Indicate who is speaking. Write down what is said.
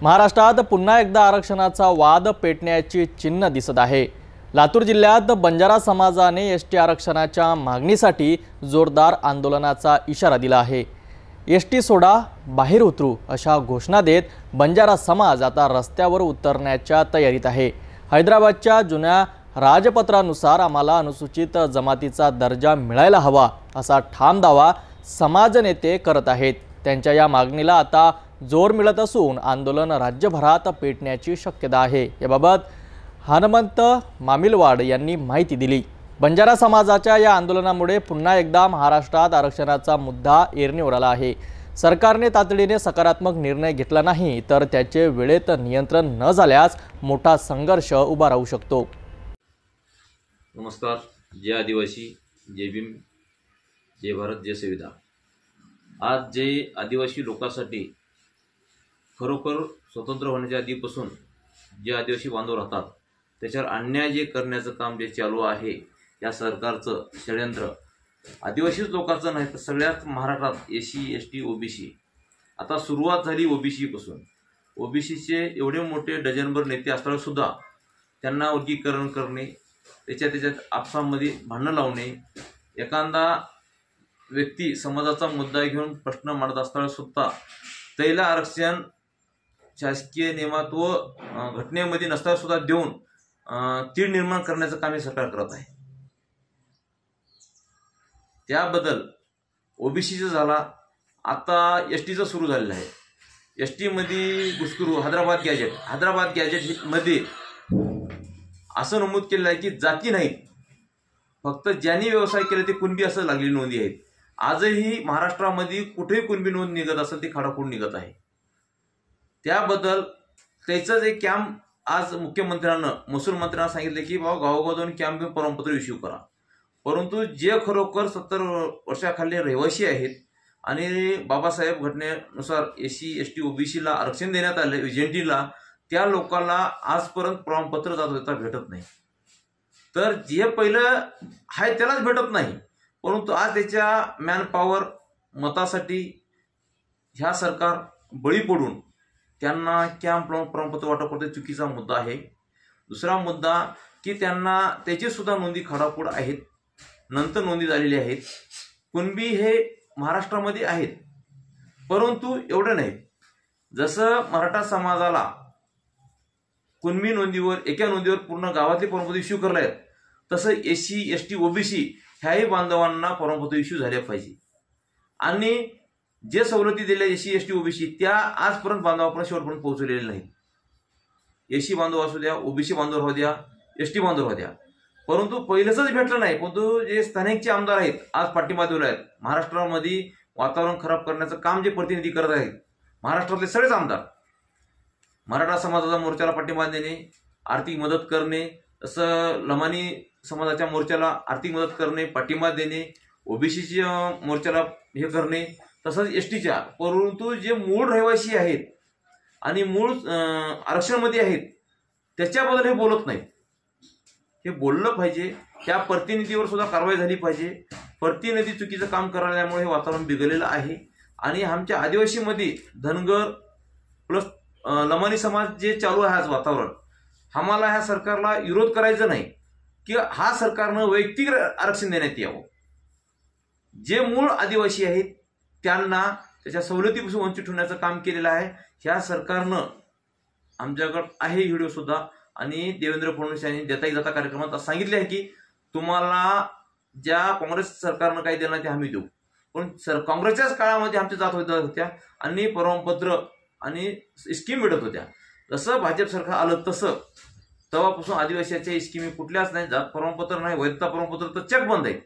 Speaker 1: महाराष्ट्रात पुन्हा एकदा आरक्षणाचा वाद पेटण्याची चिन्ह दिसत आहे। लातूर जिल्ह्यात बंजारा समाजाने एसटी आरक्षणाच्या मागणीसाठी जोरदार आंदोलनाचा इशारा दिला आहे। एसटी सोडा, बाहेर उतरू अशा घोषणा देत बंजारा समाज आता रस्त्यावर उतरण्याच्या तयारीत आहे। हैदराबादच्या जुन्या राजपत्रानुसार आम्हाला अनुसूचित जमातीचा दर्जा मिळायला हवा असा ठाम दावा समाज नेते करत आहेत। त्यांच्या या मागणीला आता जोर मिळत असून आंदोलन राज्यभरात पेटण्याची शक्यता आहे। याबाबत हनुमंत मामिलवाड यांनी माहिती दिली। बंजारा समाजाच्या या आंदोलनामुळे पुन्हा एकदा महाराष्ट्रात आरक्षणाचा मुद्दा ऐरणीवर आला आहे। सरकारने तातडीने सकारात्मक निर्णय घेतला नाही तर त्याचे वेळेत नियंत्रण न झाल्यास मोठा संघर्ष उभा राहू शकतो।
Speaker 2: नमस्कार। जय आदिवासी, जय भीम, जय भारत, जय संविधान। आज जे आदिवासी लोकांसाठी खरोखर स्वतंत्र होण्याच्या आधीपासून जे आदिवासी बांधव राहतात त्याच्यावर अन्याय जे करण्याचं काम जे चालू आहे, या सरकारचं षडयंत्र आदिवासी लोकांचं नाही तर सगळ्यात महाराष्ट्रात एससी, एसटी, ओबीसी आता सुरुवात झाली ओबीसी पासून। ओबीसीचे एवढे मोठे डझनभर नेते असताना सुद्धा त्यांना वर्गीकरण करणे, त्याच्यात आपसामध्ये भांडणं लावणे, एखादा व्यक्ती समाजाचा मुद्दा घेऊन प्रश्न मांडत असताना सुद्धा त्याला आरक्षण शासकीय नियमात व घटनेमध्ये नसताना सुद्धा देऊन तीड निर्माण करण्याचं काम हे सरकार करत आहे। त्याबद्दल ओबीसीचं झाला, आता एसटीचं सुरू झालेलं आहे। एसटी मध्ये घुसखोरी, हैदराबाद गॅजेट मध्ये असं नमूद केलेलं आहे की जाती नाहीत, फक्त ज्यांनी व्यवसाय केले ते कुणबी असं लागलेली नोंदी आहेत। आजही महाराष्ट्रामध्ये कुठेही कुणबी नोंद निघत असेल ती खाडाखोड निघत आहे। त्याबद्दल त्याचं जे कॅम्प आज मुख्यमंत्र्यांना, महसूल मंत्र्यांना सांगितले की बाबा गावोगाव जाऊन कॅम्प प्रमाणपत्र इश्यू करा, परंतु जे खरोखर 70 वर्षाखाली रहिवासी आहेत आणि बाबासाहेब घटनेनुसार एससी, एसटी, ओबीसीला आरक्षण देण्यात आले एजंटीला, त्या लोकांना आजपर्यंत प्रमाणपत्र जाता भेटत नाही। तर जे पहिलं आहे त्यालाच भेटत नाही, परंतु आज त्याच्या मॅनपॉवर मतासाठी ह्या सरकार बळी पडून त्यांना कॅम्प प्रमाणपत्र वाटप करते, चुकीचा मुद्दा आहे। दुसरा मुद्दा की त्यांना त्याची सुद्धा नोंदी खाडाखोड आहेत, नंतर नोंदी झालेली आहेत। कुणबी हे महाराष्ट्रामध्ये आहेत, परंतु एवढे नाहीत। जसं मराठा समाजाला कुणबी नोंदीवर, एका नोंदीवर पूर्ण गावातले प्रमाणपत्र इश्यू करले आहेत, तसं एससी, एसटी, ओबीसी ह्याही बांधवांना प्रमाणपत्र इश्यू झाले पाहिजे। आणि जे सवलती दिल्या एससी, एसटी, ओबीसी त्या आजपर्यंत बांधवापर्यंत शेवटपर्यंत पोहोचलेले नाहीत। एससी बांधव असू द्या, ओबीसी बांधव राहू द्या, एसटी बांधव राहू द्या, परंतु पहिलंच भेटलं नाही। परंतु जे स्थानिकचे आमदार आहेत आज पाठिंबा दिला आहेत, महाराष्ट्रामध्ये वातावरण खराब करण्याचं काम जे प्रतिनिधी करत आहेत महाराष्ट्रातले सगळेच आमदार, मराठा समाजाच्या मोर्चाला पाठिंबा देणे, आर्थिक मदत करणे, तसं लमानी समाजाच्या मोर्चाला आर्थिक मदत करणे, पाठिंबा देणे, ओबीसीच्या मोर्चाला हे करणे, तसंच एसटीच्या, परंतु जे मूळ रहिवासी आहेत आणि मूळ आरक्षणामध्ये आहेत त्याच्याबद्दल हे बोलत नाहीत। हे बोललं पाहिजे, त्या प्रतिनिधीवर सुद्धा कारवाई झाली पाहिजे। प्रतिनिधी चुकीचं काम करायल्यामुळे हे वातावरण बिघडलेलं आहे। आणि आमच्या आदिवासीमध्ये धनगर प्लस लमानी समाज जे चालू आहे आज वातावरण, आम्हाला ह्या सरकारला विरोध करायचा नाही की हा सरकारनं वैयक्तिक आरक्षण देण्यात यावं। जे मूळ आदिवासी आहेत त्यांना त्याच्या सवलतीपासून वंचित ठेवण्याचं काम केलेलं आहे ह्या सरकारनं। आमच्याकडे आहे व्हिडिओ सुद्धा, आणि देवेंद्र फडणवीस यांनी देता जाता कार्यक्रमात सांगितले आहे की तुम्हाला ज्या काँग्रेस सरकारनं काही देणार ते आम्ही देऊ, पण काँग्रेसच्याच काळामध्ये आमच्या जात होत्या आणि प्रमाणपत्र आणि स्कीम मिळत होत्या। जसं भाजप सरकार आलं तसं तेव्हापासून आदिवासीच्या स्कीमी कुठल्याच नाही, जात प्रमाणपत्र नाही, वैधता प्रमाणपत्र तर चेक बंद आहे।